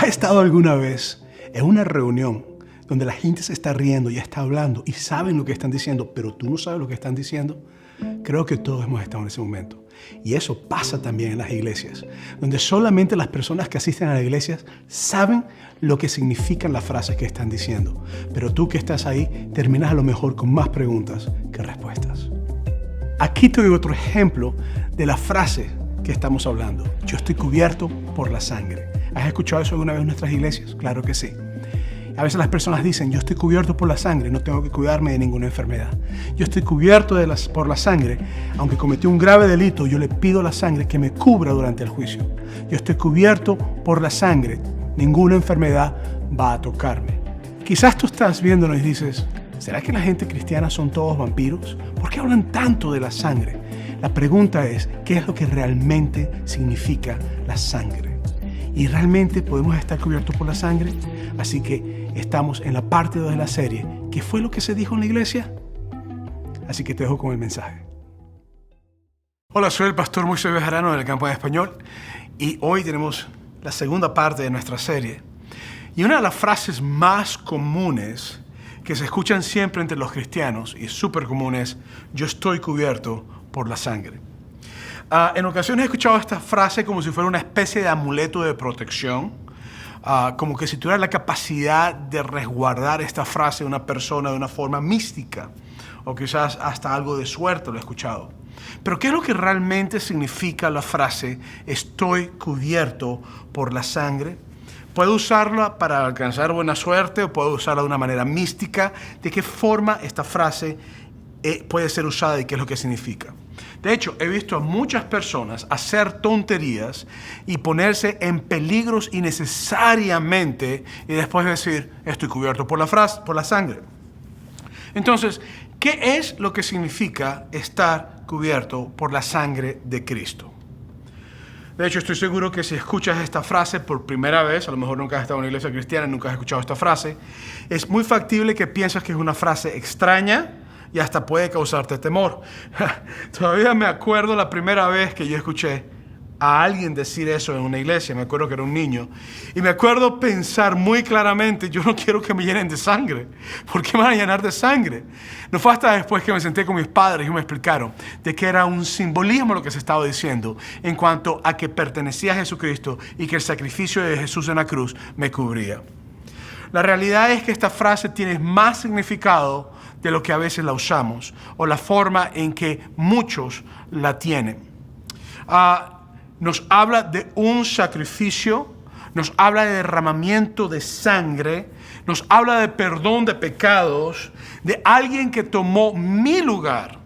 ¿Has estado alguna vez en una reunión donde la gente se está riendo y está hablando y saben lo que están diciendo, pero tú no sabes lo que están diciendo? Creo que todos hemos estado en ese momento. Y eso pasa también en las iglesias, donde solamente las personas que asisten a las iglesias saben lo que significan las frases que están diciendo. Pero tú que estás ahí, terminas a lo mejor con más preguntas que respuestas. Aquí te doy otro ejemplo de la frase que estamos hablando. Yo estoy cubierto por la sangre. ¿Has escuchado eso alguna vez en nuestras iglesias? Claro que sí. A veces las personas dicen, yo estoy cubierto por la sangre, no tengo que cuidarme de ninguna enfermedad. Yo estoy cubierto por la sangre, aunque cometí un grave delito, yo le pido a la sangre que me cubra durante el juicio. Yo estoy cubierto por la sangre, ninguna enfermedad va a tocarme. Quizás tú estás viéndonos y dices, ¿será que la gente cristiana son todos vampiros? ¿Por qué hablan tanto de la sangre? La pregunta es, ¿qué es lo que realmente significa la sangre? ¿Y realmente podemos estar cubiertos por la sangre? Así que estamos en la parte 2 de la serie. ¿Qué fue lo que se dijo en la iglesia? Así que te dejo con el mensaje. Hola, soy el pastor Moisés Bejarano del Campo en Español y hoy tenemos la segunda parte de nuestra serie. Y una de las frases más comunes que se escuchan siempre entre los cristianos y es súper común es, yo estoy cubierto por la sangre. En ocasiones he escuchado esta frase como si fuera una especie de amuleto de protección, como que si tuviera la capacidad de resguardar esta frase de una persona de una forma mística, o quizás hasta algo de suerte lo he escuchado. Pero ¿qué es lo que realmente significa la frase estoy cubierto por la sangre? ¿Puedo usarla para alcanzar buena suerte o puedo usarla de una manera mística? ¿De qué forma esta frase puede ser usada y qué es lo que significa? De hecho, he visto a muchas personas hacer tonterías y ponerse en peligros innecesariamente y después decir, estoy cubierto por la sangre. Entonces, ¿qué es lo que significa estar cubierto por la sangre de Cristo? De hecho, estoy seguro que si escuchas esta frase por primera vez, a lo mejor nunca has estado en una iglesia cristiana, nunca has escuchado esta frase, es muy factible que pienses que es una frase extraña y hasta puede causarte temor. Todavía me acuerdo la primera vez que yo escuché a alguien decir eso en una iglesia, me acuerdo que era un niño, y me acuerdo pensar muy claramente, yo no quiero que me llenen de sangre. ¿Por qué me van a llenar de sangre? No fue hasta después que me senté con mis padres y me explicaron de que era un simbolismo lo que se estaba diciendo en cuanto a que pertenecía a Jesucristo y que el sacrificio de Jesús en la cruz me cubría. La realidad es que esta frase tiene más significado de lo que a veces la usamos o la forma en que muchos la tienen. Nos habla de un sacrificio, nos habla de derramamiento de sangre, nos habla de perdón de pecados, de alguien que tomó mi lugar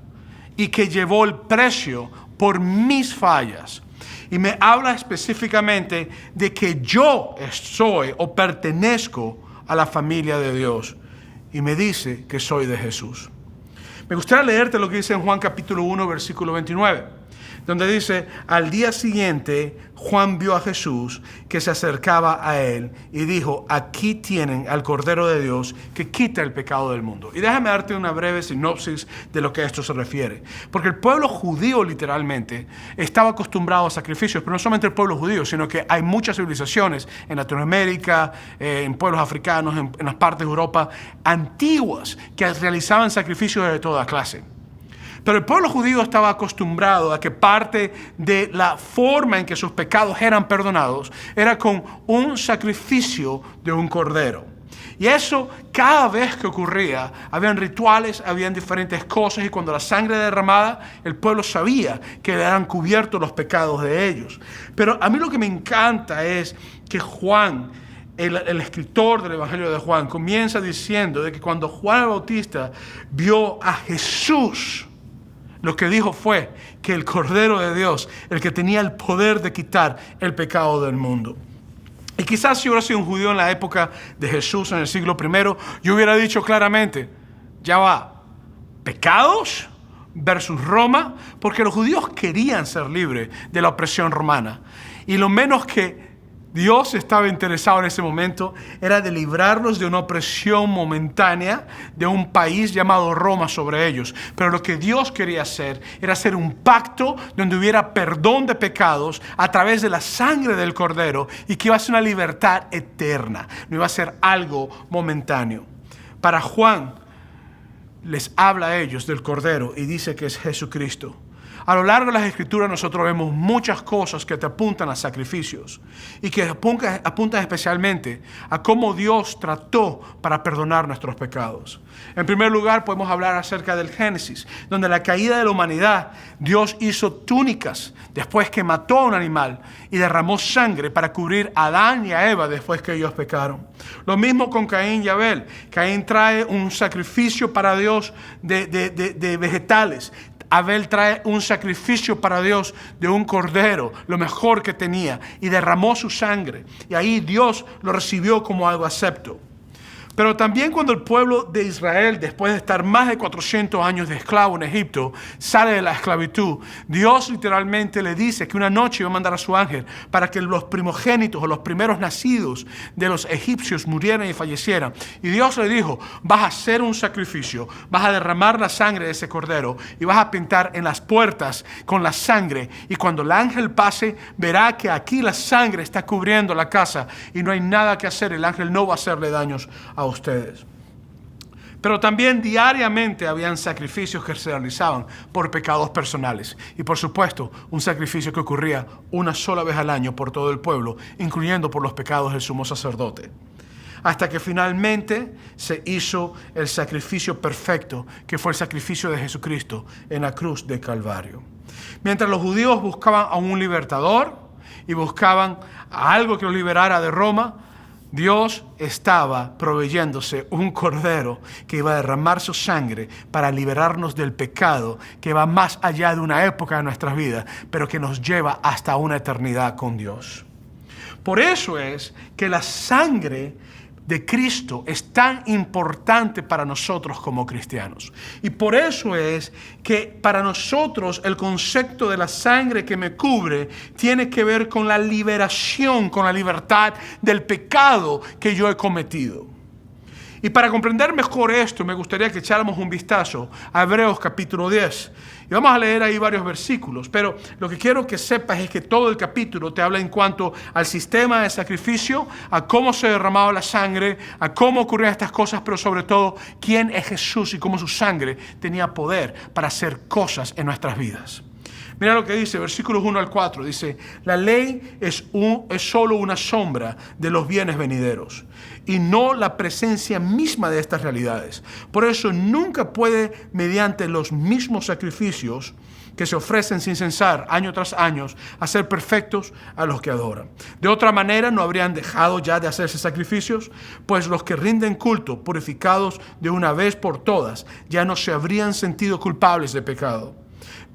y que llevó el precio por mis fallas. Y me habla específicamente de que yo soy o pertenezco a la familia de Dios. Y me dice que soy de Jesús. Me gustaría leerte lo que dice en Juan capítulo 1, versículo 29, donde dice, al día siguiente Juan vio a Jesús que se acercaba a él y dijo, aquí tienen al Cordero de Dios que quita el pecado del mundo. Y déjame darte una breve sinopsis de lo que a esto se refiere. Porque el pueblo judío literalmente estaba acostumbrado a sacrificios, pero no solamente el pueblo judío, sino que hay muchas civilizaciones en Latinoamérica, en pueblos africanos, en las partes de Europa antiguas que realizaban sacrificios de toda clase. Pero el pueblo judío estaba acostumbrado a que parte de la forma en que sus pecados eran perdonados era con un sacrificio de un cordero. Y eso, cada vez que ocurría, habían rituales, habían diferentes cosas, y cuando la sangre era derramada, el pueblo sabía que eran cubiertos los pecados de ellos. Pero a mí lo que me encanta es que Juan, el escritor del Evangelio de Juan, comienza diciendo de que cuando Juan el Bautista vio a Jesús, lo que dijo fue que el Cordero de Dios, el que tenía el poder de quitar el pecado del mundo. Y quizás si hubiera sido un judío en la época de Jesús, en el siglo I, yo hubiera dicho claramente, ya va, pecados versus Roma, porque los judíos querían ser libres de la opresión romana. Y lo menos que Dios estaba interesado en ese momento era de librarlos de una opresión momentánea de un país llamado Roma sobre ellos. Pero lo que Dios quería hacer era hacer un pacto donde hubiera perdón de pecados a través de la sangre del Cordero y que iba a ser una libertad eterna, no iba a ser algo momentáneo. Para Juan les habla a ellos del Cordero y dice que es Jesucristo. A lo largo de las Escrituras nosotros vemos muchas cosas que te apuntan a sacrificios y que apuntan especialmente a cómo Dios trató para perdonar nuestros pecados. En primer lugar, podemos hablar acerca del Génesis, donde la caída de la humanidad, Dios hizo túnicas después que mató a un animal y derramó sangre para cubrir a Adán y a Eva después que ellos pecaron. Lo mismo con Caín y Abel. Caín trae un sacrificio para Dios de vegetales. Abel trae un sacrificio para Dios de un cordero, lo mejor que tenía, y derramó su sangre. Y ahí Dios lo recibió como algo acepto. Pero también cuando el pueblo de Israel, después de estar más de 400 años de esclavo en Egipto, sale de la esclavitud, Dios literalmente le dice que una noche iba a mandar a su ángel para que los primogénitos o los primeros nacidos de los egipcios murieran y fallecieran. Y Dios le dijo, vas a hacer un sacrificio, vas a derramar la sangre de ese cordero y vas a pintar en las puertas con la sangre. Y cuando el ángel pase, verá que aquí la sangre está cubriendo la casa y no hay nada que hacer. El ángel no va a hacerle daños a ustedes. Pero también diariamente habían sacrificios que se realizaban por pecados personales. Y por supuesto, un sacrificio que ocurría una sola vez al año por todo el pueblo, incluyendo por los pecados del sumo sacerdote. Hasta que finalmente se hizo el sacrificio perfecto, que fue el sacrificio de Jesucristo en la cruz de Calvario. Mientras los judíos buscaban a un libertador y buscaban a algo que los liberara de Roma, Dios estaba proveyéndose un cordero que iba a derramar su sangre para liberarnos del pecado que va más allá de una época de nuestras vidas, pero que nos lleva hasta una eternidad con Dios. Por eso es que la sangre de Cristo es tan importante para nosotros como cristianos. Y por eso es que para nosotros el concepto de la sangre que me cubre tiene que ver con la liberación, con la libertad del pecado que yo he cometido. Y para comprender mejor esto, me gustaría que echáramos un vistazo a Hebreos capítulo 10. Y vamos a leer ahí varios versículos, pero lo que quiero que sepas es que todo el capítulo te habla en cuanto al sistema de sacrificio, a cómo se derramaba la sangre, a cómo ocurrían estas cosas, pero sobre todo, quién es Jesús y cómo su sangre tenía poder para hacer cosas en nuestras vidas. Mira lo que dice, versículos 1 al 4, dice, la ley es solo una sombra de los bienes venideros y no la presencia misma de estas realidades. Por eso nunca puede, mediante los mismos sacrificios que se ofrecen sin cesar año tras año, hacer perfectos a los que adoran. De otra manera no habrían dejado ya de hacerse sacrificios, pues los que rinden culto, purificados de una vez por todas, ya no se habrían sentido culpables de pecado.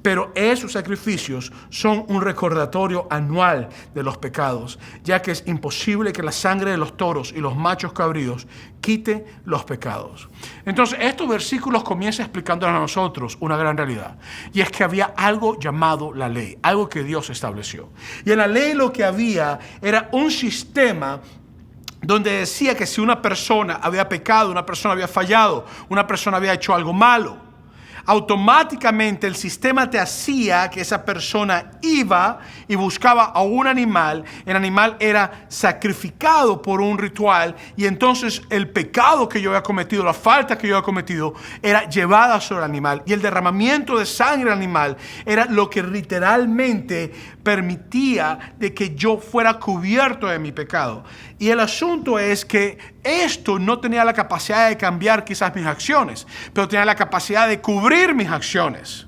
Pero esos sacrificios son un recordatorio anual de los pecados, ya que es imposible que la sangre de los toros y los machos cabríos quite los pecados. Entonces, estos versículos comienzan explicándonos a nosotros una gran realidad, y es que había algo llamado la ley, algo que Dios estableció. Y en la ley lo que había era un sistema donde decía que si una persona había pecado, una persona había fallado, una persona había hecho algo malo, automáticamente el sistema te hacía que esa persona iba y buscaba a un animal. El animal era sacrificado por un ritual y entonces el pecado que yo había cometido, la falta que yo había cometido, era llevada sobre el animal. Y el derramamiento de sangre del animal era lo que literalmente permitía de que yo fuera cubierto de mi pecado. Y el asunto es que esto no tenía la capacidad de cambiar quizás mis acciones, pero tenía la capacidad de cubrir mis acciones.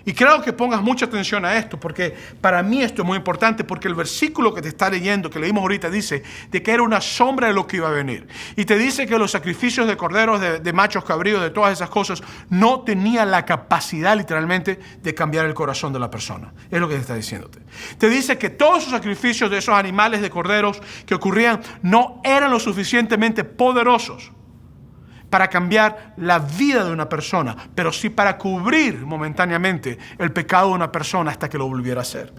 Y creo que pongas mucha atención a esto, porque para mí esto es muy importante, porque el versículo que te está leyendo, que leímos ahorita, dice de que era una sombra de lo que iba a venir. Y te dice que los sacrificios de corderos, de machos cabríos, de todas esas cosas, no tenían la capacidad literalmente de cambiar el corazón de la persona. Es lo que te está diciéndote. Te dice que todos esos sacrificios de esos animales de corderos que ocurrían no eran lo suficientemente poderosos para cambiar la vida de una persona, pero sí para cubrir momentáneamente el pecado de una persona hasta que lo volviera a hacer.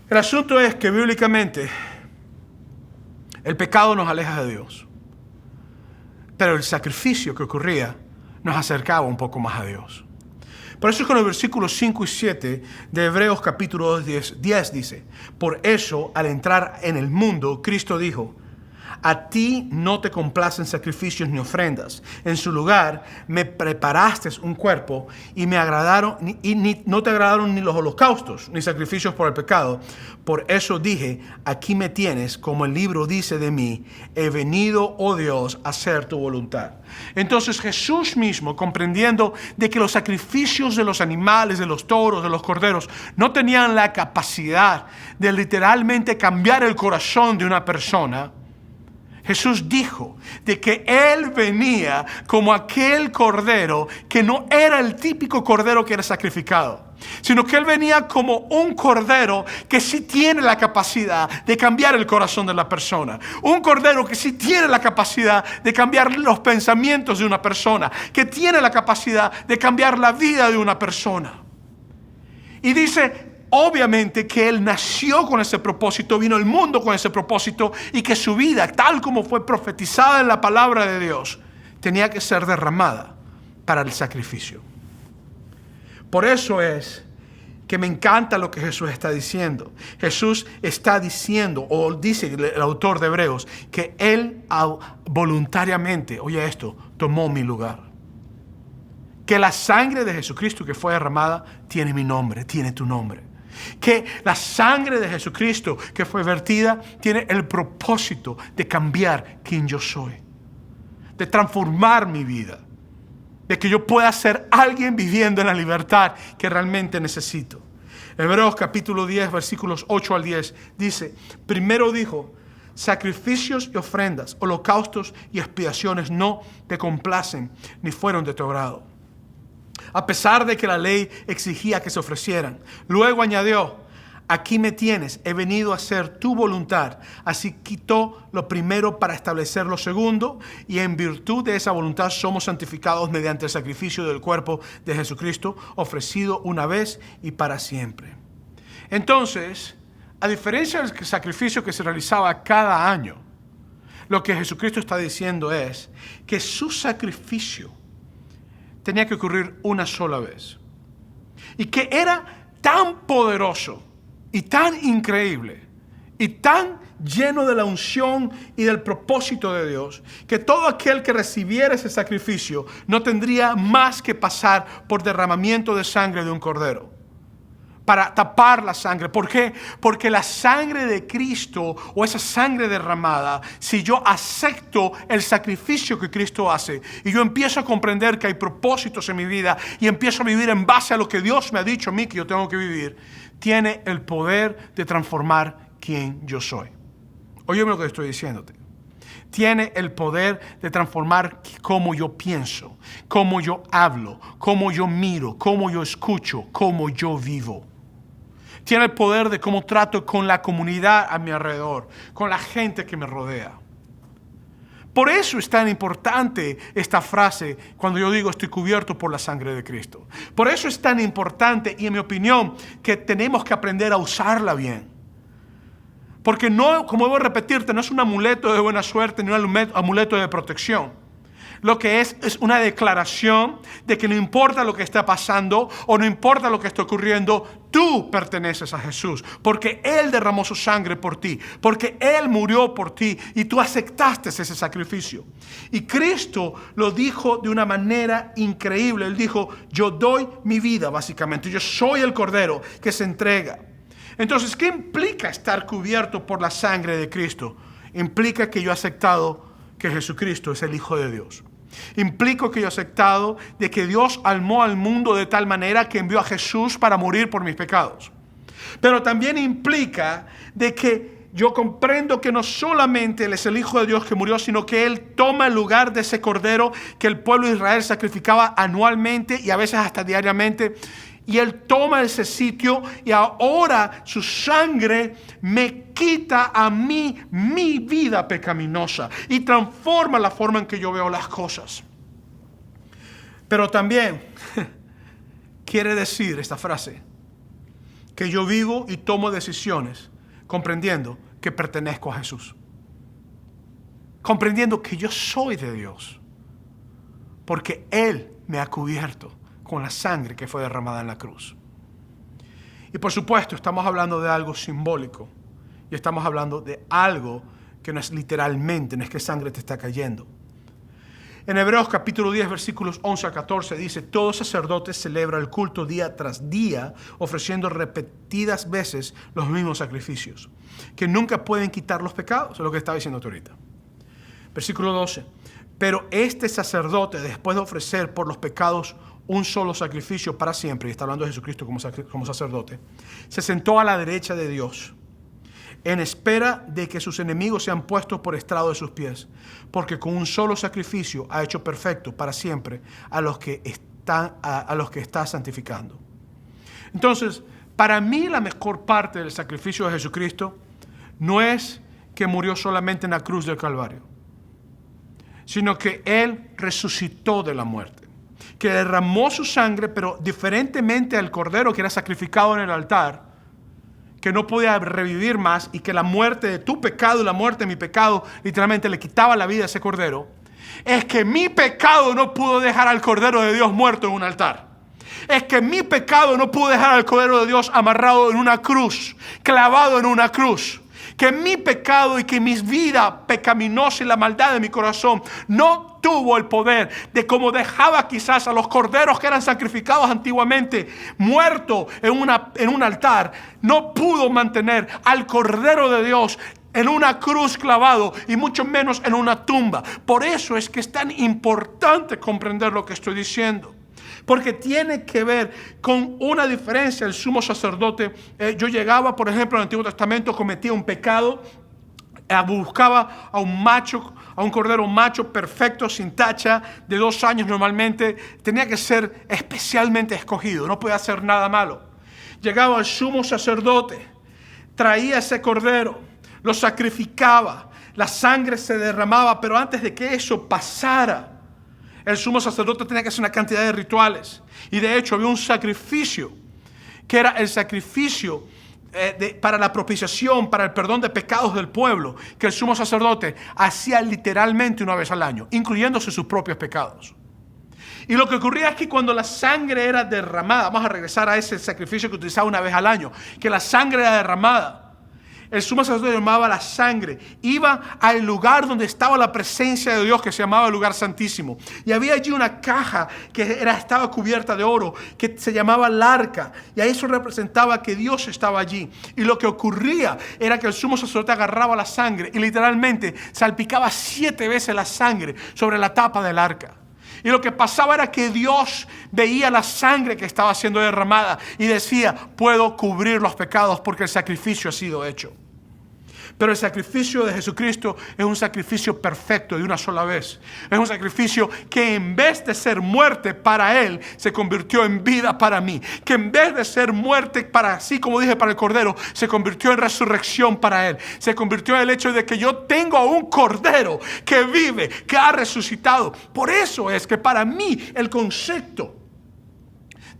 El asunto es que bíblicamente el pecado nos aleja de Dios, pero el sacrificio que ocurría nos acercaba un poco más a Dios. Por eso es que en los versículos 5 y 7 de Hebreos capítulo 10 dice: por eso, al entrar en el mundo, Cristo dijo: a ti no te complacen sacrificios ni ofrendas. En su lugar me preparaste un cuerpo y me agradaron, no te agradaron ni los holocaustos ni sacrificios por el pecado. Por eso dije: aquí me tienes, como el libro dice de mí, he venido, oh Dios, a hacer tu voluntad. Entonces Jesús mismo, comprendiendo de que los sacrificios de los animales, de los toros, de los corderos, no tenían la capacidad de literalmente cambiar el corazón de una persona, Jesús dijo de que Él venía como aquel cordero que no era el típico cordero que era sacrificado, sino que Él venía como un cordero que sí tiene la capacidad de cambiar el corazón de la persona. Un cordero que sí tiene la capacidad de cambiar los pensamientos de una persona, que tiene la capacidad de cambiar la vida de una persona. Y dice, obviamente que Él nació con ese propósito, vino al mundo con ese propósito, y que su vida, tal como fue profetizada en la palabra de Dios, tenía que ser derramada para el sacrificio. Por eso es que me encanta lo que Jesús está diciendo. Jesús está diciendo, o dice el autor de Hebreos, que Él voluntariamente, oye esto, tomó mi lugar. Que la sangre de Jesucristo que fue derramada tiene mi nombre, tiene tu nombre. Que la sangre de Jesucristo que fue vertida tiene el propósito de cambiar quién yo soy, de transformar mi vida, de que yo pueda ser alguien viviendo en la libertad que realmente necesito. Hebreos capítulo 10, versículos 8 al 10 dice: primero dijo, sacrificios y ofrendas, holocaustos y expiaciones no te complacen ni fueron de tu agrado, a pesar de que la ley exigía que se ofrecieran. Luego añadió: aquí me tienes, he venido a hacer tu voluntad. Así quitó lo primero para establecer lo segundo, y en virtud de esa voluntad somos santificados mediante el sacrificio del cuerpo de Jesucristo, ofrecido una vez y para siempre. Entonces, a diferencia del sacrificio que se realizaba cada año, lo que Jesucristo está diciendo es que su sacrificio tenía que ocurrir una sola vez, y que era tan poderoso y tan increíble y tan lleno de la unción y del propósito de Dios, que todo aquel que recibiera ese sacrificio no tendría más que pasar por derramamiento de sangre de un cordero para tapar la sangre. ¿Por qué? Porque la sangre de Cristo, o esa sangre derramada, si yo acepto el sacrificio que Cristo hace y yo empiezo a comprender que hay propósitos en mi vida y empiezo a vivir en base a lo que Dios me ha dicho a mí que yo tengo que vivir, tiene el poder de transformar quien yo soy. Óyeme lo que estoy diciéndote. Tiene el poder de transformar cómo yo pienso, cómo yo hablo, cómo yo miro, cómo yo escucho, cómo yo vivo. Tiene el poder de cómo trato con la comunidad a mi alrededor, con la gente que me rodea. Por eso es tan importante esta frase cuando yo digo estoy cubierto por la sangre de Cristo. Por eso es tan importante, y en mi opinión, que tenemos que aprender a usarla bien. Porque no, como debo repetirte, no es un amuleto de buena suerte ni un amuleto de protección. Lo que es una declaración de que no importa lo que está pasando o no importa lo que está ocurriendo, tú perteneces a Jesús, porque Él derramó su sangre por ti, porque Él murió por ti y tú aceptaste ese sacrificio. Y Cristo lo dijo de una manera increíble. Él dijo: yo doy mi vida, básicamente. Yo soy el cordero que se entrega. Entonces, ¿qué implica estar cubierto por la sangre de Cristo? Implica que yo he aceptado que Jesucristo es el Hijo de Dios. Implica que yo he aceptado de que Dios amó al mundo de tal manera que envió a Jesús para morir por mis pecados. Pero también implica de que yo comprendo que no solamente Él es el Hijo de Dios que murió, sino que Él toma el lugar de ese cordero que el pueblo de Israel sacrificaba anualmente y a veces hasta diariamente. Y Él toma ese sitio y ahora su sangre me quita a mí mi vida pecaminosa y transforma la forma en que yo veo las cosas. Pero también quiere decir esta frase que yo vivo y tomo decisiones comprendiendo que pertenezco a Jesús. Comprendiendo que yo soy de Dios. Porque Él me ha cubierto con la sangre que fue derramada en la cruz. Y por supuesto, estamos hablando de algo simbólico. Y estamos hablando de algo que no es literalmente, no es que sangre te está cayendo. En Hebreos capítulo 10, versículos 11 a 14 dice: todo sacerdote celebra el culto día tras día, ofreciendo repetidas veces los mismos sacrificios, que nunca pueden quitar los pecados. Es lo que estaba diciendo ahorita. Versículo 12. Pero este sacerdote, después de ofrecer por los pecados un solo sacrificio para siempre, y está hablando de Jesucristo como sacerdote, se sentó a la derecha de Dios, en espera de que sus enemigos sean puestos por estrado de sus pies, porque con un solo sacrificio ha hecho perfecto para siempre a los que está santificando. Entonces, para mí la mejor parte del sacrificio de Jesucristo no es que murió solamente en la cruz del Calvario, sino que Él resucitó de la muerte, que derramó su sangre, pero diferentemente al cordero que era sacrificado en el altar, que no podía revivir más, y que la muerte de tu pecado y la muerte de mi pecado literalmente le quitaba la vida a ese cordero, es que mi pecado no pudo dejar al cordero de Dios muerto en un altar. Es que mi pecado no pudo dejar al cordero de Dios amarrado en una cruz, clavado en una cruz. Que mi pecado y que mi vida pecaminosa y la maldad de mi corazón no tuvo el poder de como dejaba quizás a los corderos que eran sacrificados antiguamente muertos en un altar, no pudo mantener al cordero de Dios en una cruz clavado, y mucho menos en una tumba. Por eso es que es tan importante comprender lo que estoy diciendo. Porque tiene que ver con una diferencia. El sumo sacerdote, yo llegaba, por ejemplo, en el Antiguo Testamento, cometía un pecado, buscaba a un cordero macho perfecto, sin tacha, de 2 años normalmente. Tenía que ser especialmente escogido, no podía hacer nada malo. Llegaba el sumo sacerdote, traía ese cordero, lo sacrificaba, la sangre se derramaba, pero antes de que eso pasara, el sumo sacerdote tenía que hacer una cantidad de rituales. Y de hecho había un sacrificio, que era el sacrificio para la propiciación, para el perdón de pecados del pueblo, que el sumo sacerdote hacía literalmente una vez al año, incluyéndose sus propios pecados. Y lo que ocurría es que cuando la sangre era derramada, vamos a regresar a ese sacrificio que utilizaba una vez al año, que la sangre era derramada, el sumo sacerdote llamaba la sangre, iba al lugar donde estaba la presencia de Dios, que se llamaba el lugar santísimo, y había allí una caja que estaba cubierta de oro, que se llamaba el arca, y a eso representaba que Dios estaba allí. Y lo que ocurría era que el sumo sacerdote agarraba la sangre y literalmente salpicaba 7 veces la sangre sobre la tapa del arca. Y lo que pasaba era que Dios veía la sangre que estaba siendo derramada y decía: puedo cubrir los pecados porque el sacrificio ha sido hecho. Pero el sacrificio de Jesucristo es un sacrificio perfecto de una sola vez. Es un sacrificio que en vez de ser muerte para Él, se convirtió en vida para mí. Que en vez de ser muerte para, así como dije, para el cordero, se convirtió en resurrección para Él. Se convirtió en el hecho de que yo tengo a un cordero que vive, que ha resucitado. Por eso es que para mí el concepto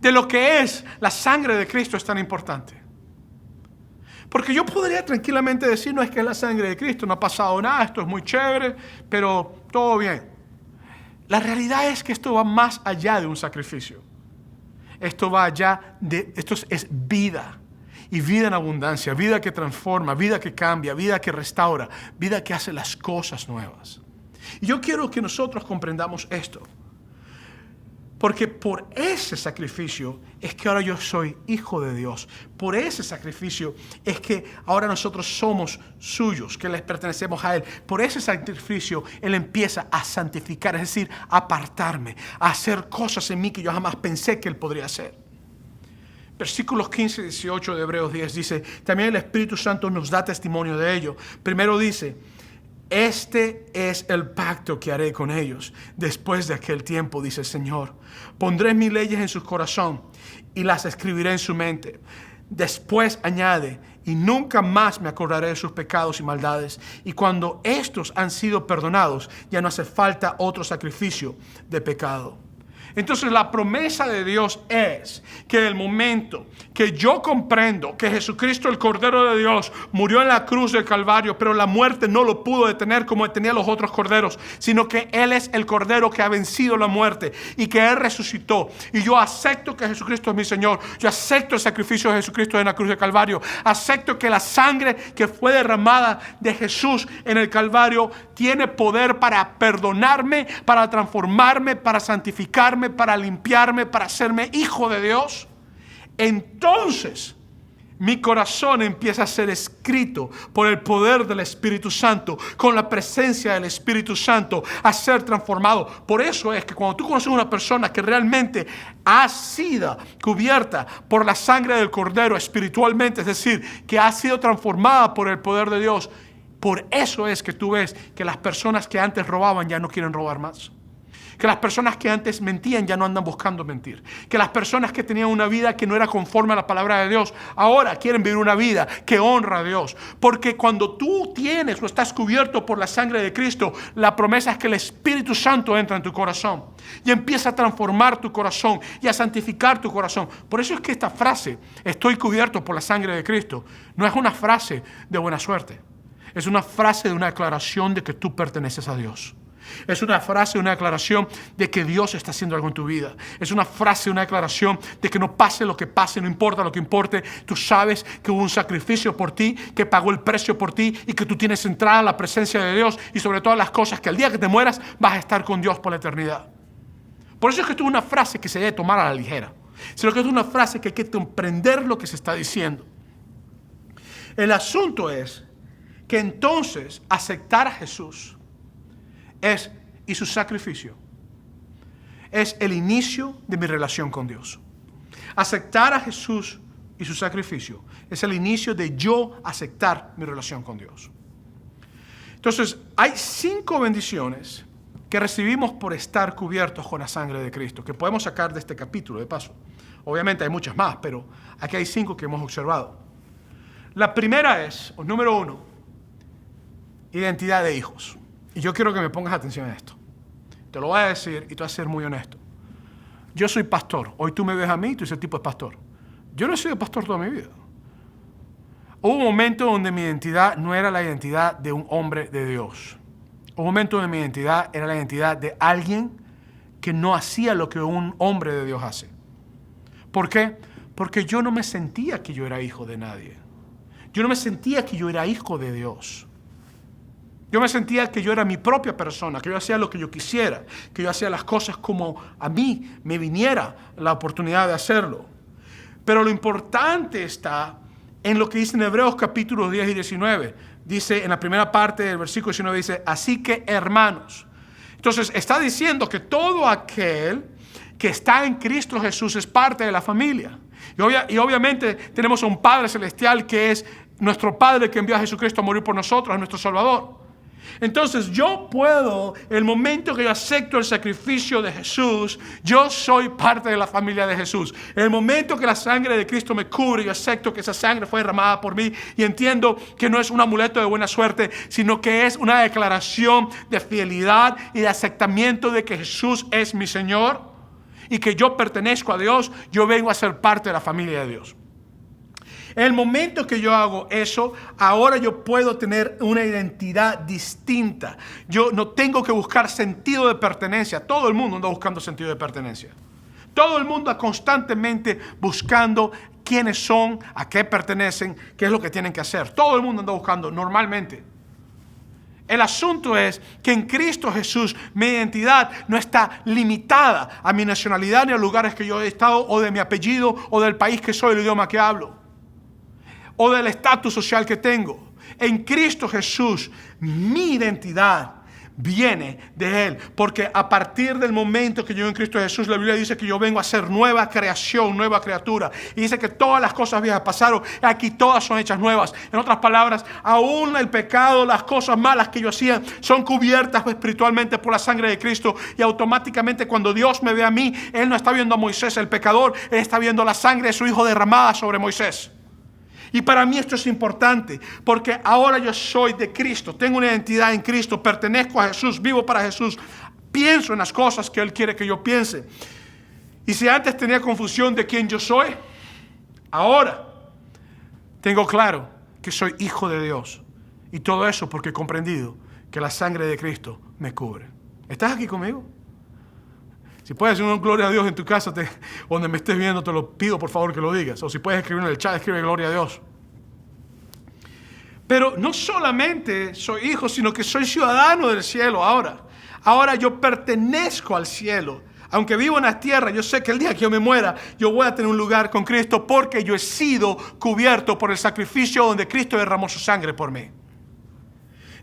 de lo que es la sangre de Cristo es tan importante. Porque yo podría tranquilamente decir: no, es que es la sangre de Cristo, no ha pasado nada, esto es muy chévere, pero todo bien. La realidad es que esto va más allá de un sacrificio. Esto es vida. Y vida en abundancia, vida que transforma, vida que cambia, vida que restaura, vida que hace las cosas nuevas. Y yo quiero que nosotros comprendamos esto. Porque por ese sacrificio es que ahora yo soy hijo de Dios. Por ese sacrificio es que ahora nosotros somos suyos, que les pertenecemos a Él. Por ese sacrificio Él empieza a santificar, es decir, a apartarme, a hacer cosas en mí que yo jamás pensé que Él podría hacer. Versículos 15 y 18 de Hebreos 10 dice: también el Espíritu Santo nos da testimonio de ello. Primero dice: este es el pacto que haré con ellos después de aquel tiempo, dice el Señor. Pondré mis leyes en su corazón y las escribiré en su mente. Después añade: y nunca más me acordaré de sus pecados y maldades. Y cuando estos han sido perdonados, ya no hace falta otro sacrificio de pecado. Entonces la promesa de Dios es que en el momento que yo comprendo que Jesucristo, el Cordero de Dios, murió en la cruz del Calvario, pero la muerte no lo pudo detener como detenía los otros corderos, sino que Él es el Cordero que ha vencido la muerte y que Él resucitó. Y yo acepto que Jesucristo es mi Señor. Yo acepto el sacrificio de Jesucristo en la cruz del Calvario. Acepto que la sangre que fue derramada de Jesús en el Calvario tiene poder para perdonarme, para transformarme, para santificarme, para limpiarme, para hacerme hijo de Dios. Entonces mi corazón empieza a ser escrito por el poder del Espíritu Santo, con la presencia del Espíritu Santo, a ser transformado. Por eso es que cuando tú conoces a una persona que realmente ha sido cubierta por la sangre del Cordero espiritualmente, es decir, que ha sido transformada por el poder de Dios, por eso es que tú ves que las personas que antes robaban ya no quieren robar más. Que las personas que antes mentían ya no andan buscando mentir. Que las personas que tenían una vida que no era conforme a la palabra de Dios, ahora quieren vivir una vida que honra a Dios. Porque cuando tú tienes o estás cubierto por la sangre de Cristo, la promesa es que el Espíritu Santo entra en tu corazón y empieza a transformar tu corazón y a santificar tu corazón. Por eso es que esta frase, estoy cubierto por la sangre de Cristo, no es una frase de buena suerte. Es una frase de una declaración de que tú perteneces a Dios. Es una frase, una declaración de que Dios está haciendo algo en tu vida. Es una frase, una declaración de que no pase lo que pase, no importa lo que importe. Tú sabes que hubo un sacrificio por ti, que pagó el precio por ti y que tú tienes entrada a la presencia de Dios y sobre todas las cosas que al día que te mueras vas a estar con Dios por la eternidad. Por eso es que esto es una frase que se debe tomar a la ligera, sino que es una frase que hay que comprender lo que se está diciendo. El asunto es que entonces aceptar a Jesús y su sacrificio es el inicio de mi relación con Dios. Aceptar a Jesús y su sacrificio es el inicio de yo aceptar mi relación con Dios. Entonces, hay 5 bendiciones que recibimos por estar cubiertos con la sangre de Cristo, que podemos sacar de este capítulo, de paso. Obviamente hay muchas más, pero aquí hay 5 que hemos observado. La primera es, o número 1, identidad de hijos. Y yo quiero que me pongas atención a esto. Te lo voy a decir y te voy a ser muy honesto. Yo soy pastor. Hoy tú me ves a mí y tú dices, tipo es pastor. Yo no he sido pastor toda mi vida. Hubo un momento donde mi identidad no era la identidad de un hombre de Dios. Hubo un momento donde mi identidad era la identidad de alguien que no hacía lo que un hombre de Dios hace. ¿Por qué? Porque yo no me sentía que yo era hijo de nadie. Yo no me sentía que yo era hijo de Dios. Yo me sentía que yo era mi propia persona, que yo hacía lo que yo quisiera, que yo hacía las cosas como a mí me viniera la oportunidad de hacerlo. Pero lo importante está en lo que dice en Hebreos capítulos 10 y 19. Dice en la primera parte del versículo 19, dice, así que hermanos. Entonces está diciendo que todo aquel que está en Cristo Jesús es parte de la familia. Y obviamente tenemos a un Padre Celestial que es nuestro Padre que envió a Jesucristo a morir por nosotros, a nuestro Salvador. Entonces yo puedo, el momento que yo acepto el sacrificio de Jesús, yo soy parte de la familia de Jesús. En el momento que la sangre de Cristo me cubre, yo acepto que esa sangre fue derramada por mí y entiendo que no es un amuleto de buena suerte, sino que es una declaración de fidelidad y de aceptamiento de que Jesús es mi Señor y que yo pertenezco a Dios. Yo vengo a ser parte de la familia de Dios. En el momento que yo hago eso, ahora yo puedo tener una identidad distinta. Yo no tengo que buscar sentido de pertenencia. Todo el mundo anda buscando sentido de pertenencia. Todo el mundo anda constantemente buscando quiénes son, a qué pertenecen, qué es lo que tienen que hacer. Todo el mundo anda buscando normalmente. El asunto es que en Cristo Jesús mi identidad no está limitada a mi nacionalidad ni a lugares que yo he estado o de mi apellido o del país que soy, el idioma que hablo, o del estatus social que tengo. En Cristo Jesús, mi identidad viene de Él. Porque a partir del momento que yo en Cristo Jesús, la Biblia dice que yo vengo a ser nueva creación, nueva criatura. Y dice que todas las cosas viejas pasaron, aquí todas son hechas nuevas. En otras palabras, aún el pecado, las cosas malas que yo hacía, son cubiertas espiritualmente por la sangre de Cristo. Y automáticamente cuando Dios me ve a mí, Él no está viendo a Moisés, el pecador, Él está viendo la sangre de su Hijo derramada sobre Moisés. Y para mí esto es importante porque ahora yo soy de Cristo, tengo una identidad en Cristo, pertenezco a Jesús, vivo para Jesús, pienso en las cosas que Él quiere que yo piense. Y si antes tenía confusión de quién yo soy, ahora tengo claro que soy hijo de Dios. Y todo eso porque he comprendido que la sangre de Cristo me cubre. ¿Estás aquí conmigo? Si puedes decir una gloria a Dios en tu casa, donde me estés viendo, te lo pido por favor que lo digas. O si puedes escribir en el chat, escribe gloria a Dios. Pero no solamente soy hijo, sino que soy ciudadano del cielo ahora. Ahora yo pertenezco al cielo. Aunque vivo en la tierra, yo sé que el día que yo me muera, yo voy a tener un lugar con Cristo porque yo he sido cubierto por el sacrificio donde Cristo derramó su sangre por mí.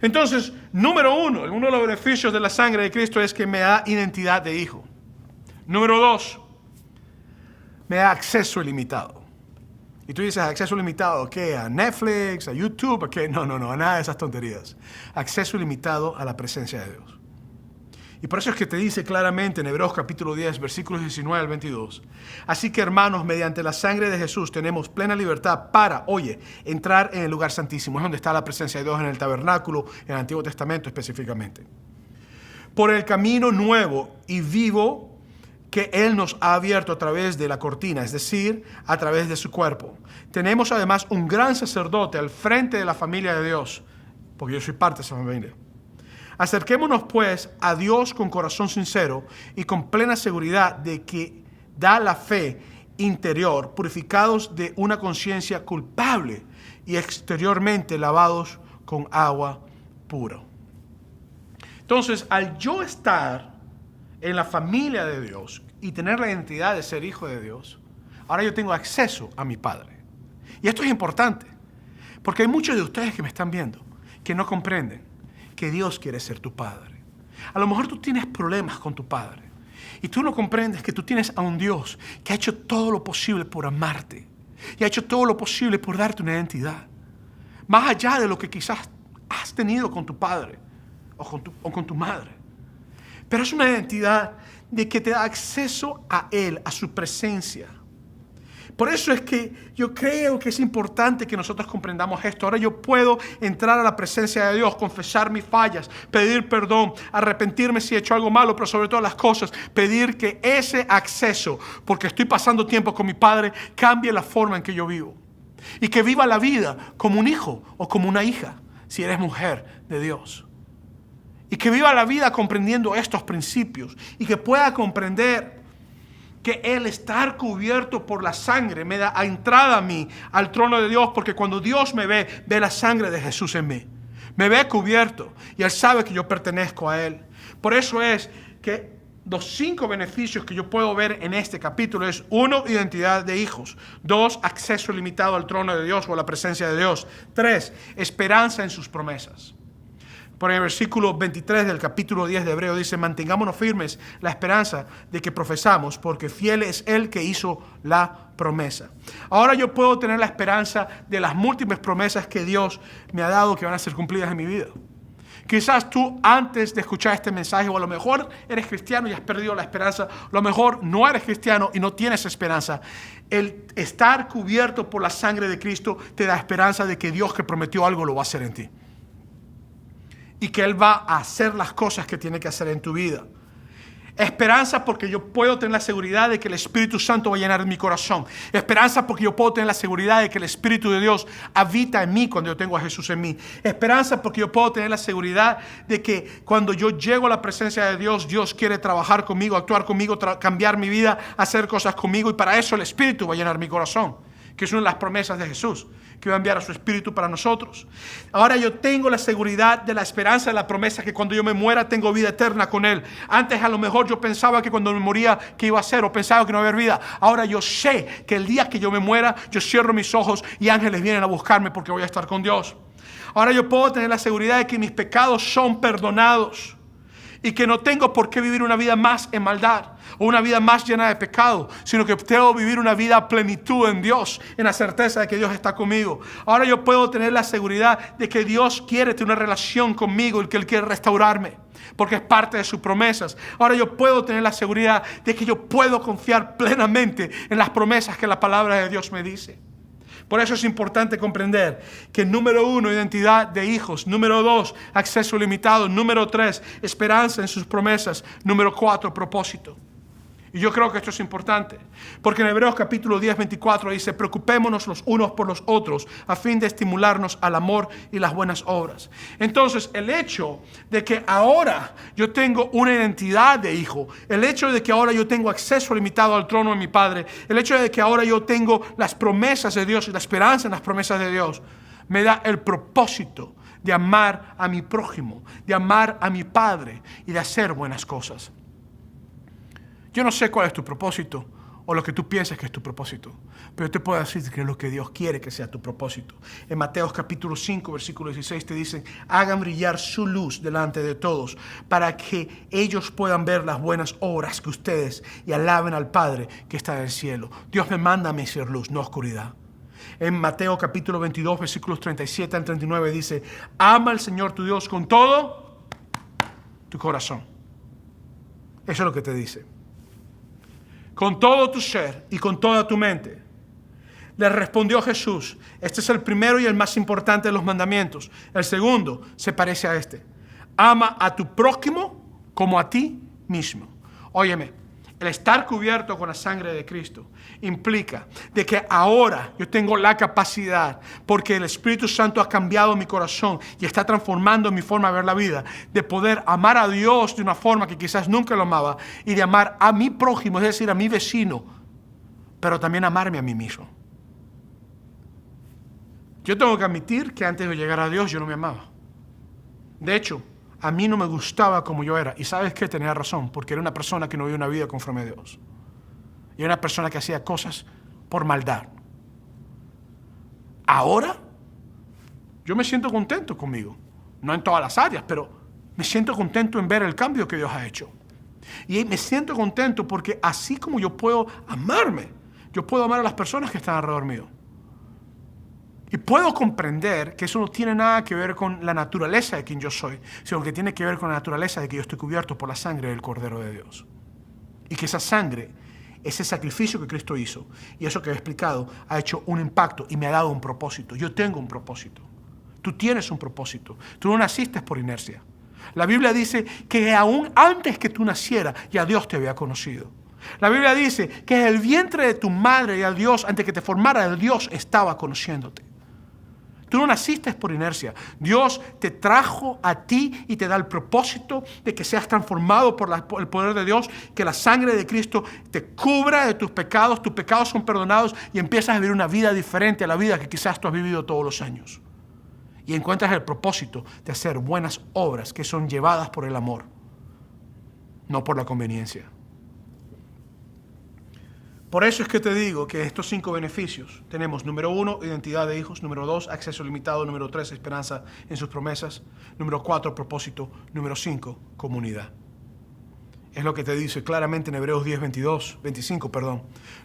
Entonces, número uno de los beneficios de la sangre de Cristo es que me da identidad de hijo. Número 2, me da acceso ilimitado. Y tú dices, ¿acceso ilimitado a qué? ¿A Netflix? ¿A YouTube? ¿A qué? No, a nada de esas tonterías. Acceso ilimitado a la presencia de Dios. Y por eso es que te dice claramente en Hebreos capítulo 10, versículos 19 al 22. Así que hermanos, mediante la sangre de Jesús tenemos plena libertad para, entrar en el lugar santísimo. Es donde está la presencia de Dios en el tabernáculo, en el Antiguo Testamento específicamente. Por el camino nuevo y vivo que Él nos ha abierto a través de la cortina, es decir, a través de su cuerpo. Tenemos además un gran sacerdote al frente de la familia de Dios, porque yo soy parte de esa familia. Acerquémonos pues a Dios con corazón sincero y con plena seguridad de que da la fe interior, purificados de una conciencia culpable y exteriormente lavados con agua pura. Entonces, al yo estar en la familia de Dios y tener la identidad de ser hijo de Dios, ahora yo tengo acceso a mi Padre. Y esto es importante, porque hay muchos de ustedes que me están viendo que no comprenden que Dios quiere ser tu Padre. A lo mejor tú tienes problemas con tu Padre y tú no comprendes que tú tienes a un Dios que ha hecho todo lo posible por amarte y ha hecho todo lo posible por darte una identidad, más allá de lo que quizás has tenido con tu padre o con tu madre. Pero es una identidad de que te da acceso a Él, a su presencia. Por eso es que yo creo que es importante que nosotros comprendamos esto. Ahora yo puedo entrar a la presencia de Dios, confesar mis fallas, pedir perdón, arrepentirme si he hecho algo malo, pero sobre todas las cosas, pedir que ese acceso, porque estoy pasando tiempo con mi Padre, cambie la forma en que yo vivo. Y que viva la vida como un hijo o como una hija, si eres mujer de Dios. Y que viva la vida comprendiendo estos principios y que pueda comprender que el estar cubierto por la sangre me da entrada a mí, al trono de Dios, porque cuando Dios me ve la sangre de Jesús en mí. Me ve cubierto y Él sabe que yo pertenezco a Él. Por eso es que los 5 beneficios que yo puedo ver en este capítulo es: 1, identidad de hijos; 2, acceso ilimitado al trono de Dios o a la presencia de Dios; 3, esperanza en sus promesas. Por el versículo 23 del capítulo 10 de Hebreo dice: mantengámonos firmes la esperanza de que profesamos, porque fiel es Él que hizo la promesa. Ahora yo puedo tener la esperanza de las múltiples promesas que Dios me ha dado que van a ser cumplidas en mi vida. Quizás tú antes de escuchar este mensaje, o a lo mejor eres cristiano y has perdido la esperanza, a lo mejor no eres cristiano y no tienes esperanza. El estar cubierto por la sangre de Cristo te da esperanza de que Dios, que prometió algo, lo va a hacer en ti. Y que Él va a hacer las cosas que tiene que hacer en tu vida. Esperanza porque yo puedo tener la seguridad de que el Espíritu Santo va a llenar mi corazón. Esperanza porque yo puedo tener la seguridad de que el Espíritu de Dios habita en mí cuando yo tengo a Jesús en mí. Esperanza porque yo puedo tener la seguridad de que cuando yo llego a la presencia de Dios, Dios quiere trabajar conmigo, actuar conmigo, cambiar mi vida, hacer cosas conmigo, y para eso el Espíritu va a llenar mi corazón, que es una de las promesas de Jesús, que va a enviar a su Espíritu para nosotros. Ahora yo tengo la seguridad de la esperanza de la promesa que cuando yo me muera tengo vida eterna con Él. Antes a lo mejor yo pensaba que cuando me moría que iba a ser, o pensaba que no iba a haber vida. Ahora yo sé que el día que yo me muera, yo cierro mis ojos y ángeles vienen a buscarme porque voy a estar con Dios. Ahora yo puedo tener la seguridad de que mis pecados son perdonados y que no tengo por qué vivir una vida más en maldad o una vida más llena de pecado, sino que debo vivir una vida a plenitud en Dios, en la certeza de que Dios está conmigo. Ahora yo puedo tener la seguridad de que Dios quiere tener una relación conmigo y que Él quiere restaurarme, porque es parte de sus promesas. Ahora yo puedo tener la seguridad de que yo puedo confiar plenamente en las promesas que la palabra de Dios me dice. Por eso es importante comprender que número 1, identidad de hijos; número 2, acceso limitado; número 3, esperanza en sus promesas; número 4, propósito. Y yo creo que esto es importante, porque en Hebreos capítulo 10, 24 dice, preocupémonos los unos por los otros a fin de estimularnos al amor y las buenas obras. Entonces, el hecho de que ahora yo tengo una identidad de hijo, el hecho de que ahora yo tengo acceso limitado al trono de mi Padre, el hecho de que ahora yo tengo las promesas de Dios y la esperanza en las promesas de Dios, me da el propósito de amar a mi prójimo, de amar a mi Padre y de hacer buenas cosas. Yo no sé cuál es tu propósito o lo que tú piensas que es tu propósito, pero yo te puedo decir que es lo que Dios quiere que sea tu propósito. En Mateo capítulo 5, versículo 16 te dicen, hagan brillar su luz delante de todos para que ellos puedan ver las buenas obras que ustedes y alaben al Padre que está en el cielo. Dios me manda a mí ser luz, no oscuridad. En Mateo capítulo 22, versículos 37 al 39 dice, ama al Señor tu Dios con todo tu corazón. Eso es lo que te dice. Con todo tu ser y con toda tu mente. Le respondió Jesús, este es el primero y el más importante de los mandamientos. El segundo se parece a este. Ama a tu prójimo como a ti mismo. Óyeme, el estar cubierto con la sangre de Cristo implica de que ahora yo tengo la capacidad, porque el Espíritu Santo ha cambiado mi corazón y está transformando mi forma de ver la vida, de poder amar a Dios de una forma que quizás nunca lo amaba y de amar a mi prójimo, es decir, a mi vecino, pero también amarme a mí mismo. Yo tengo que admitir que antes de llegar a Dios yo no me amaba. De hecho, a mí no me gustaba como yo era. Y ¿sabes qué? Tenía razón, porque era una persona que no vivía una vida conforme a Dios. Y era una persona que hacía cosas por maldad. Ahora, yo me siento contento conmigo. No en todas las áreas, pero me siento contento en ver el cambio que Dios ha hecho. Y me siento contento porque así como yo puedo amarme, yo puedo amar a las personas que están alrededor mío. Y puedo comprender que eso no tiene nada que ver con la naturaleza de quien yo soy, sino que tiene que ver con la naturaleza de que yo estoy cubierto por la sangre del Cordero de Dios. Y que esa sangre, ese sacrificio que Cristo hizo, y eso que he explicado, ha hecho un impacto y me ha dado un propósito. Yo tengo un propósito. Tú tienes un propósito. Tú no naciste por inercia. La Biblia dice que aún antes que tú nacieras, ya Dios te había conocido. La Biblia dice que en el vientre de tu madre ya Dios, antes que te formara, Dios estaba conociéndote. Tú no naciste por inercia. Dios te trajo a ti y te da el propósito de que seas transformado por el poder de Dios, que la sangre de Cristo te cubra de tus pecados son perdonados y empiezas a vivir una vida diferente a la vida que quizás tú has vivido todos los años. Y encuentras el propósito de hacer buenas obras que son llevadas por el amor, no por la conveniencia. Por eso es que te digo que estos 5 beneficios tenemos: número 1, identidad de hijos; número 2, acceso limitado; número 3, esperanza en sus promesas; número 4, propósito; número 5, comunidad. Es lo que te dice claramente en Hebreos 10, 25.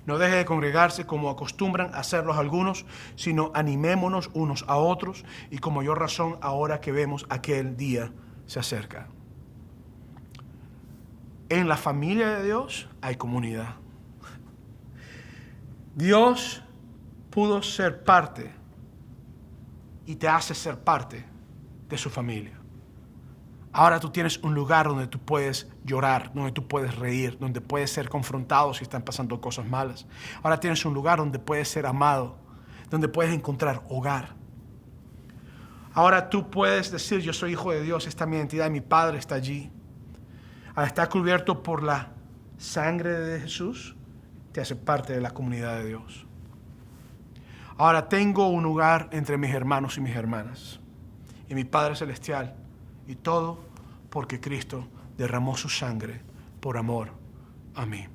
No deje de congregarse como acostumbran a hacerlos algunos, sino animémonos unos a otros, y con mayor razón ahora que vemos aquel día se acerca. En la familia de Dios hay comunidad. Dios pudo ser parte y te hace ser parte de su familia. Ahora tú tienes un lugar donde tú puedes llorar, donde tú puedes reír, donde puedes ser confrontado si están pasando cosas malas. Ahora tienes un lugar donde puedes ser amado, donde puedes encontrar hogar. Ahora tú puedes decir: yo soy hijo de Dios, esta es mi identidad, mi Padre está allí. Al estar cubierto por la sangre de Jesús, te hace parte de la comunidad de Dios. Ahora tengo un lugar entre mis hermanos y mis hermanas, y mi Padre Celestial, y todo porque Cristo derramó su sangre por amor a mí.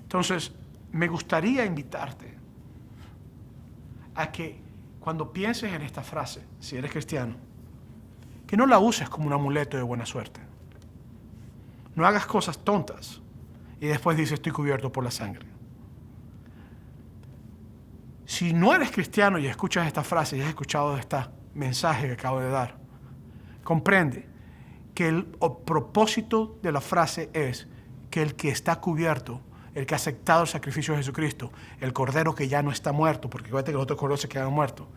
Entonces, me gustaría invitarte a que cuando pienses en esta frase, si eres cristiano, que no la uses como un amuleto de buena suerte. No hagas cosas tontas y después dices: estoy cubierto por la sangre. Si no eres cristiano y escuchas esta frase y has escuchado este mensaje que acabo de dar, comprende que el propósito de la frase es que el que está cubierto, el que ha aceptado el sacrificio de Jesucristo, el cordero que ya no está muerto, porque fíjate que los otros corderos se quedan muertos,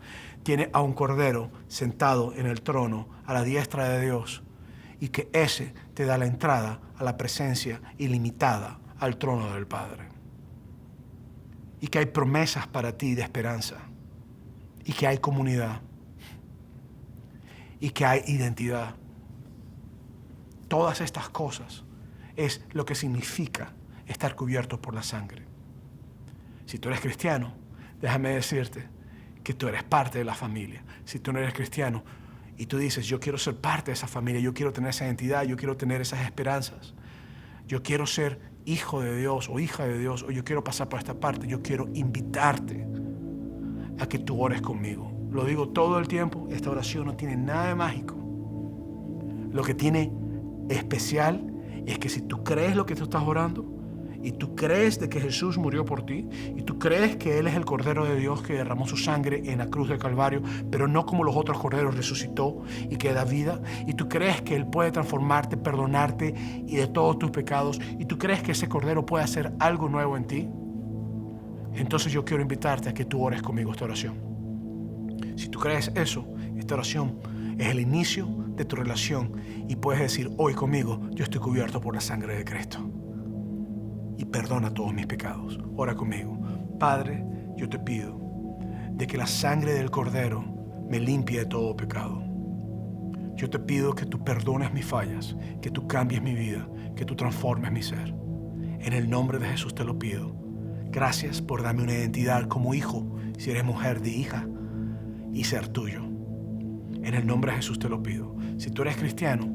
tiene a un cordero sentado en el trono a la diestra de Dios. y que ese te da la entrada a la presencia ilimitada al trono del Padre. Y que hay promesas para ti de esperanza, y que hay comunidad, y que hay identidad. Todas estas cosas es lo que significa estar cubierto por la sangre. Si tú eres cristiano, déjame decirte que tú eres parte de la familia. Si tú no eres cristiano y tú dices, yo quiero ser parte de esa familia, yo quiero tener esa identidad, yo quiero tener esas esperanzas, yo quiero ser hijo de Dios o hija de Dios, o yo quiero pasar por esta parte, yo quiero invitarte a que tú ores conmigo. Lo digo todo el tiempo, esta oración no tiene nada de mágico. Lo que tiene especial es que si tú crees lo que tú estás orando, y tú crees de que Jesús murió por ti, y tú crees que Él es el Cordero de Dios que derramó su sangre en la cruz del Calvario, pero no como los otros corderos resucitó y que da vida, y tú crees que Él puede transformarte, perdonarte y de todos tus pecados, y tú crees que ese Cordero puede hacer algo nuevo en ti, entonces yo quiero invitarte a que tú ores conmigo esta oración. Si tú crees eso, esta oración es el inicio de tu relación y puedes decir hoy conmigo, yo estoy cubierto por la sangre de Cristo. Y perdona todos mis pecados. Ora conmigo. Padre, yo te pido de que la sangre del Cordero me limpie de todo pecado. Yo te pido que tú perdones mis fallas, que tú cambies mi vida, que tú transformes mi ser. En el nombre de Jesús te lo pido. Gracias por darme una identidad como hijo, si eres mujer, de hija, y ser tuyo. En el nombre de Jesús te lo pido. Si tú eres cristiano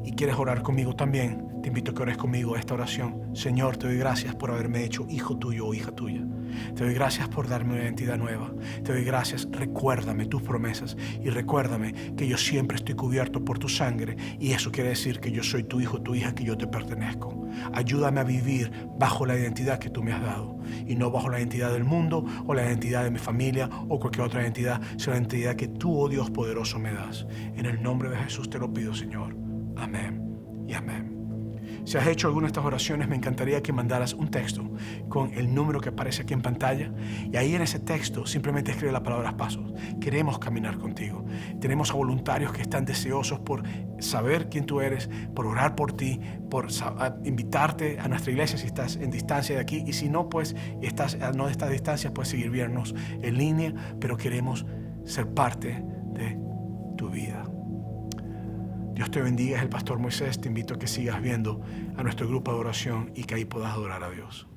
y quieres orar conmigo también, te invito a que ores conmigo esta oración. Señor, te doy gracias por haberme hecho hijo tuyo o hija tuya. Te doy gracias por darme una identidad nueva. Te doy gracias, recuérdame tus promesas y recuérdame que yo siempre estoy cubierto por tu sangre y eso quiere decir que yo soy tu hijo, tu hija, que yo te pertenezco. Ayúdame a vivir bajo la identidad que tú me has dado y no bajo la identidad del mundo o la identidad de mi familia o cualquier otra identidad, sino la identidad que tú, oh Dios poderoso, me das. En el nombre de Jesús te lo pido, Señor. Amén y amén. Si has hecho alguna de estas oraciones, me encantaría que mandaras un texto con el número que aparece aquí en pantalla y ahí en ese texto simplemente escribe la palabra pasos. Queremos caminar contigo. Tenemos a voluntarios que están deseosos por saber quién tú eres, por orar por ti, por invitarte a nuestra iglesia si estás en distancia de aquí y si no, pues estás no de esta distancia, puedes seguir viéndonos en línea, pero queremos ser parte de tu vida. Dios te bendiga, es el Pastor Moisés. Te invito a que sigas viendo a nuestro grupo de oración y que ahí puedas adorar a Dios.